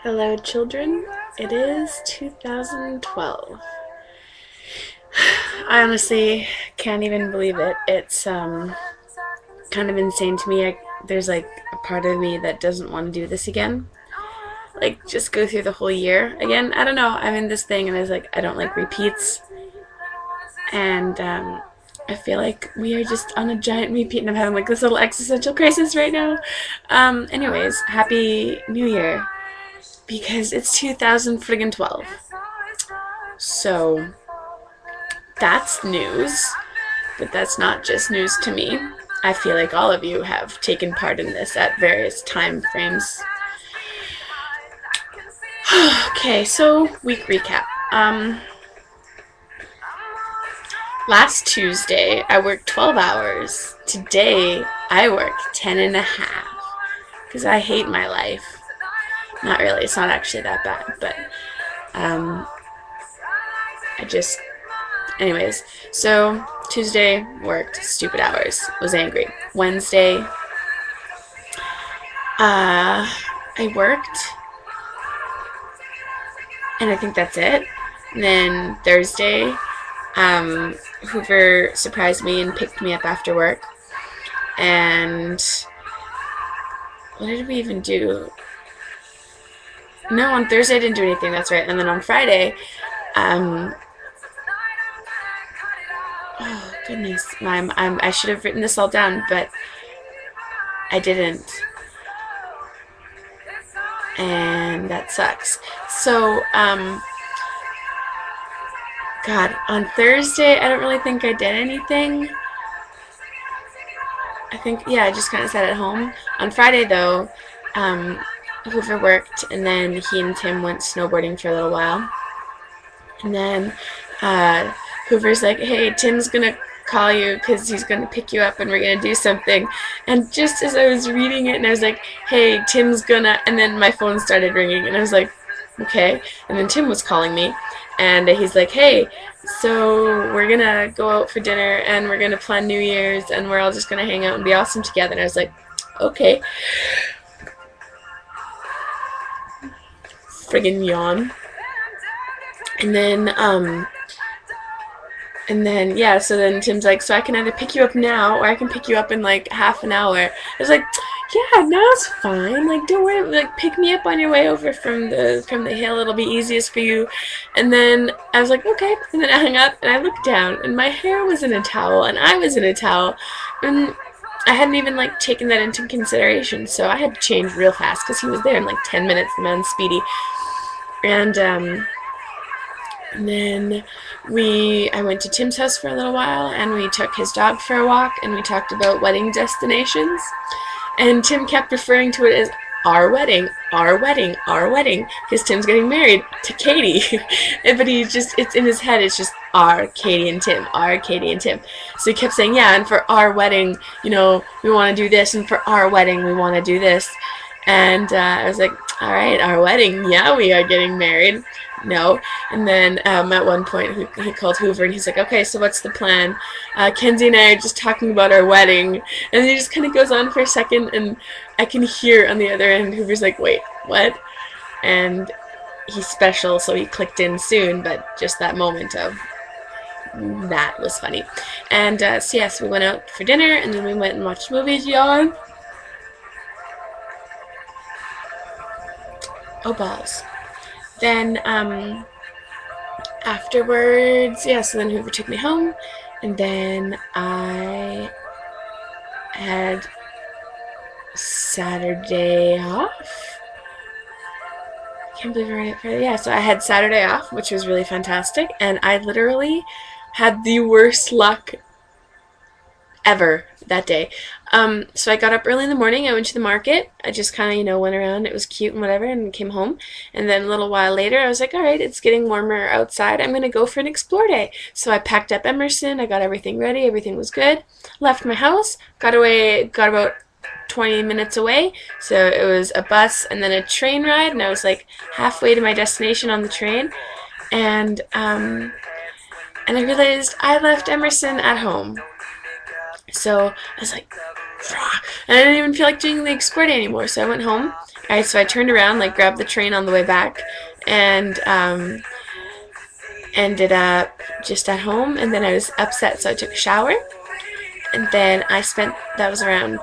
Hello, children. It is 2012. I honestly can't even believe it. It's kind of insane to me. There's like a part of me that doesn't want to do this again. Like, just go through the whole year again. I don't know. I'm in this thing, and I was like, I don't like repeats, and I feel like we are just on a giant repeat, and I'm having like this little existential crisis right now. Anyways, happy New Year because it's 2012. So that's news, but that's not just news to me. I feel like all of you have taken part in this at various time frames. Okay, so week recap. Last Tuesday I worked 12 hours. Today I work 10 and a half because I hate my life. Not really, it's not actually that bad, but I just, anyways, so Tuesday worked stupid hours, was angry. Wednesday, I worked, and I think that's it. And then Thursday, Hoover surprised me and picked me up after work. And what did we even do? No, on Thursday I didn't do anything, that's right. And then on Friday, oh goodness, I should have written this all down, but I didn't. And that sucks. So, God, on Thursday, I don't really think I did anything. I think, yeah, I just kind of sat at home. On Friday, though, Hoover worked, and then he and Tim went snowboarding for a little while. And then Hoover's like, hey, Tim's going to call you because he's going to pick you up and we're going to do something. And just as I was reading it, and I was like, hey, Tim's going to, and then my phone started ringing, and I was like, okay. And then Tim was calling me, and he's like, hey, so we're going to go out for dinner, and we're going to plan New Year's, and we're all just going to hang out and be awesome together. And I was like, okay. Friggin' yawn. And then, yeah, so then Tim's like, so I can either pick you up now or I can pick you up in like half an hour. I was like, yeah, now it's fine. Like, don't worry. Like, pick me up on your way over from the hill. It'll be easiest for you. And then I was like, okay. And then I hung up and I looked down and my hair was in a towel and I was in a towel. And I hadn't even like taken that into consideration. So I had to change real fast because he was there in like 10 minutes, the man's speedy. And then I went to Tim's house for a little while, and we took his dog for a walk, and we talked about wedding destinations. And Tim kept referring to it as our wedding, our wedding, our wedding, because Tim's getting married to Katie. But it's in his head, it's just our Katie and Tim, our Katie and Tim. So he kept saying, yeah, and for our wedding, we want to do this, and for our wedding, we want to do this. And I was like, all right, our wedding, yeah, we are getting married. No. And then at one point he called Hoover and he's like, okay, so what's the plan? Kenzie and I are just talking about our wedding. And then he just kind of goes on for a second, and I can hear on the other end Hoover's like, wait, what? And he's special, so he clicked in soon, but just that moment of that was funny. And so yes, we went out for dinner, and then we went and watched movies, y'all. Oh, balls. Then, afterwards, yeah, so then Hoover took me home, and then I had Saturday off. I can't believe we're already at Friday. Yeah, so I had Saturday off, which was really fantastic, and I literally had the worst luck ever that day. So I got up early in the morning, I went to the market, I just kind of, went around, it was cute and whatever, and came home, and then a little while later I was like, alright, it's getting warmer outside, I'm going to go for an explore day. So I packed up Emerson, I got everything ready, everything was good, left my house, got about 20 minutes away, so it was a bus and then a train ride, and I was like halfway to my destination on the train, and I realized I left Emerson at home. So I was like, and I didn't even feel like doing the explore day anymore. So I went home, Alright, so I turned around, like grabbed the train on the way back, and ended up just at home, and then I was upset, so I took a shower, and then that was around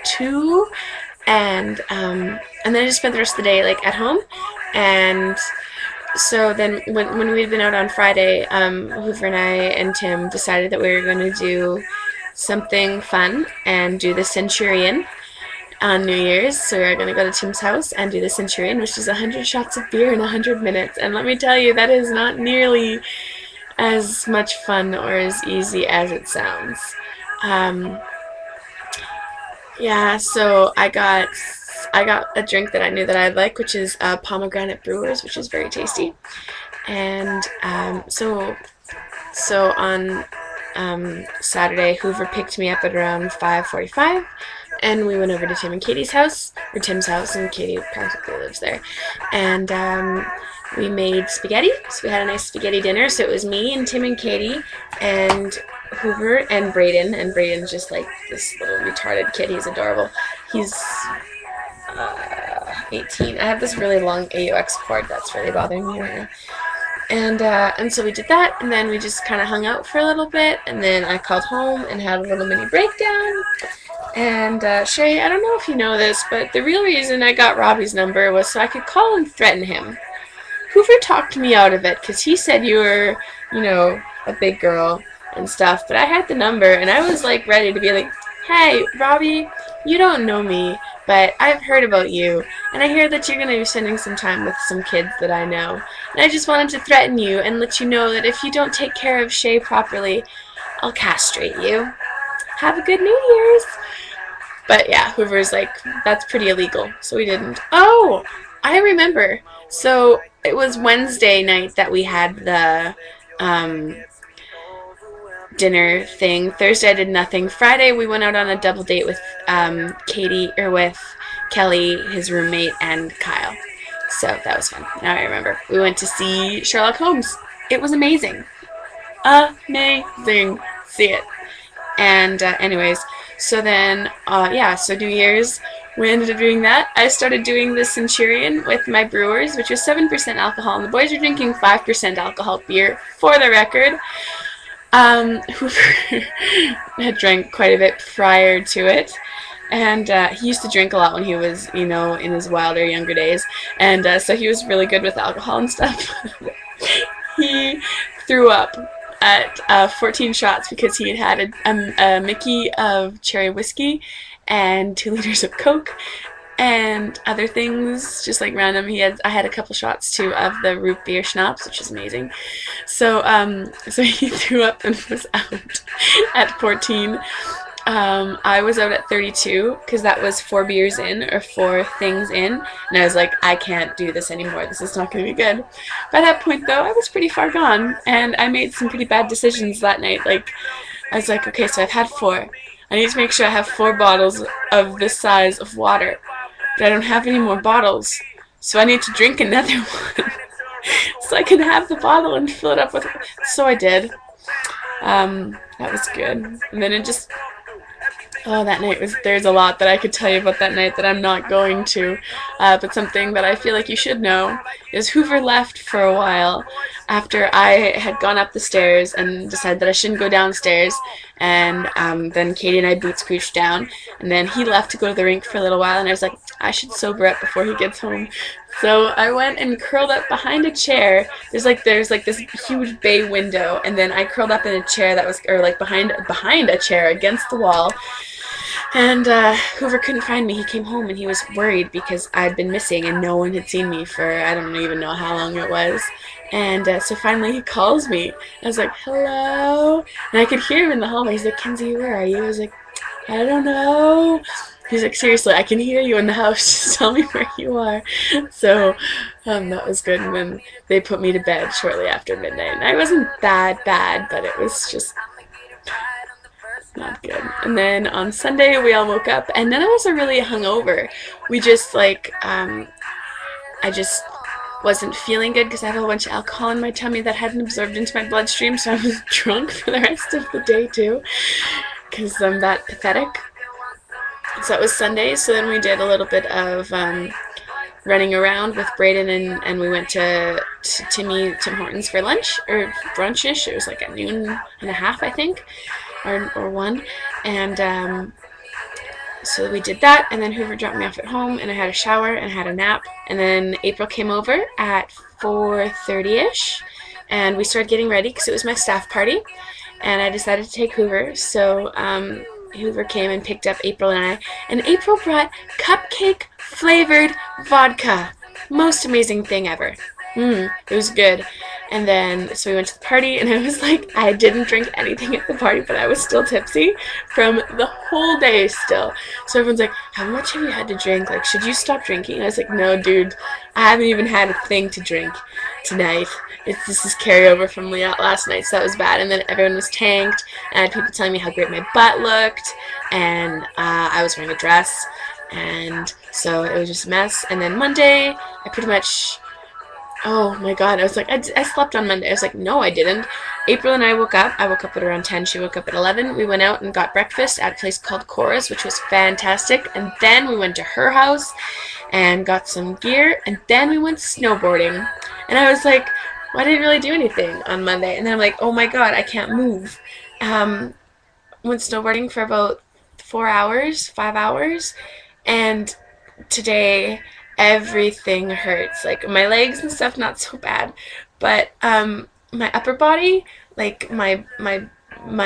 2, and then I just spent the rest of the day like at home. And so then when we'd been out on Friday, Hoover and I and Tim decided that we were going to do something fun and do the Centurion on New Year's. So we were going to go to Tim's house and do the Centurion, which is 100 shots of beer in 100 minutes. And let me tell you, that is not nearly as much fun or as easy as it sounds. Yeah, so I got a drink that I knew that I'd like, which is pomegranate brewers, which is very tasty. And so on Saturday, Hoover picked me up at around 5:45, and we went over to Tim and Katie's house, or Tim's house, and Katie practically lives there. And we made spaghetti, so we had a nice spaghetti dinner. So it was me and Tim and Katie and Hoover and Braden's just like this little retarded kid. He's adorable. He's 18. I have this really long AUX cord that's really bothering me right now. And so we did that, and then we just kind of hung out for a little bit, and then I called home and had a little mini breakdown. And Shay, I don't know if you know this, but the real reason I got Robbie's number was so I could call and threaten him. Hoover talked me out of it because he said you were, a big girl and stuff, but I had the number, and I was like ready to be like, hey, Robbie, you don't know me, but I've heard about you, and I hear that you're going to be spending some time with some kids that I know, and I just wanted to threaten you and let you know that if you don't take care of Shay properly, I'll castrate you. Have a good New Year's. But yeah, Hoover's like, that's pretty illegal, so we didn't. Oh, I remember. So it was Wednesday night that we had the dinner thing. Thursday I did nothing. Friday we went out on a double date with with Kelly, his roommate, and Kyle. So that was fun. Now I remember. We went to see Sherlock Holmes. It was amazing. Amazing. See it. And anyways, so then so New Year's we ended up doing that. I started doing the Centurion with my brewers, which was 7% alcohol, and the boys were drinking 5% alcohol beer, for the record. Hoover had drank quite a bit prior to it, and he used to drink a lot when he was, in his wilder, younger days, and so he was really good with alcohol and stuff. He threw up at 14 shots because he had a Mickey of cherry whiskey and 2 liters of Coke and other things, just like random. I had a couple shots too of the root beer schnapps, which is amazing. So he threw up and was out at 14. I was out at 32 because that was 4 beers in, or 4 things in, and I was like, I can't do this anymore. This is not going to be good. By that point, though, I was pretty far gone, and I made some pretty bad decisions that night. Like, I was like, okay, so I've had 4. I need to make sure I have 4 bottles of this size of water, but I don't have any more bottles, so I need to drink another one so I can have the bottle and fill it up with. So I did. That was good. And then it just. Oh, that night there's a lot that I could tell you about that night that I'm not going to, but something that I feel like you should know is Hoover left for a while after I had gone up the stairs and decided that I shouldn't go downstairs, and then Katie and I boot scrooched down, and then he left to go to the rink for a little while, and I was like, I should sober up before he gets home. So I went and curled up behind a chair. There's like this huge bay window, and then I curled up in a chair that was, behind a chair against the wall. And Hoover couldn't find me. He came home and he was worried because I'd been missing and no one had seen me for I don't even know how long it was. And so finally he calls me. I was like, hello? And I could hear him in the hallway. He's like, Kenzie, where are you? I was like, I don't know. He's like, seriously, I can hear you in the house. Just tell me where you are. So that was good. And then they put me to bed shortly after midnight. And I wasn't that bad, but it was just not good. And then on Sunday we all woke up, and none of us are really hungover. We just I just wasn't feeling good because I had a whole bunch of alcohol in my tummy that hadn't absorbed into my bloodstream, so I was drunk for the rest of the day too, because I'm that pathetic. So that was Sunday. So then we did a little bit of running around with Brayden, and we went to Tim Hortons for lunch, or brunchish. It was like at noon and a half, I think, or 1. And so we did that, and then Hoover dropped me off at home, and I had a shower and I had a nap. And then April came over at 4:30ish, and we started getting ready because it was my staff party, and I decided to take Hoover. So Hoover came and picked up April and April brought cupcake flavored vodka. Most amazing thing ever. It was good. And then, so we went to the party, and I was like, I didn't drink anything at the party, but I was still tipsy from the whole day still. So everyone's like, how much have you had to drink? Like, should you stop drinking? And I was like, no, dude, I haven't even had a thing to drink tonight. This is carryover from last night, so that was bad. And then everyone was tanked, and I had people telling me how great my butt looked, and I was wearing a dress, and so it was just a mess. And then Monday, I pretty much... Oh my god, I was like, I slept on Monday. I was like, no, I didn't. April and I woke up. I woke up at around 10. She woke up at 11. We went out and got breakfast at a place called Cora's, which was fantastic. And then we went to her house and got some gear. And then we went snowboarding. And I was like, well, I didn't really do anything on Monday. And then I'm like, oh my god, I can't move. Went snowboarding for about 4 hours, 5 hours. And today... everything hurts. Like my legs and stuff, not so bad, but my upper body, like my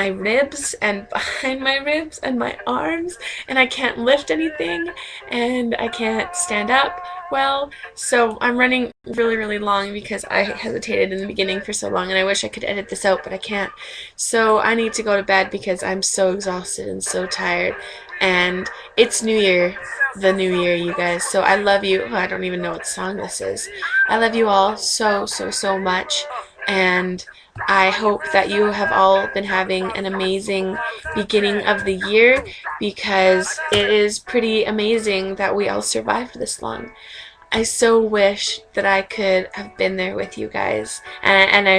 ribs and behind my ribs and my arms, and I can't lift anything, and I can't stand up well. So I'm running really long because I hesitated in the beginning for so long, and I wish I could edit this out, but I can't. So I need to go to bed because I'm so exhausted and so tired, and it's New Year. The new year, you guys. So I love you. Oh, I don't even know what song this is. I love you all so much, and I hope that you have all been having an amazing beginning of the year, because it is pretty amazing that we all survived this long. I so wish that I could have been there with you guys, and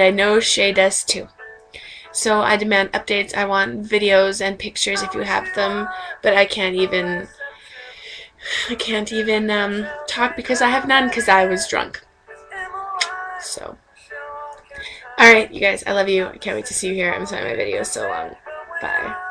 I know Shay does too. So I demand updates. I want videos and pictures if you have them, but I can't even talk because I have none because I was drunk. So, alright, you guys, I love you. I can't wait to see you here. I'm sorry my video is so long. Bye.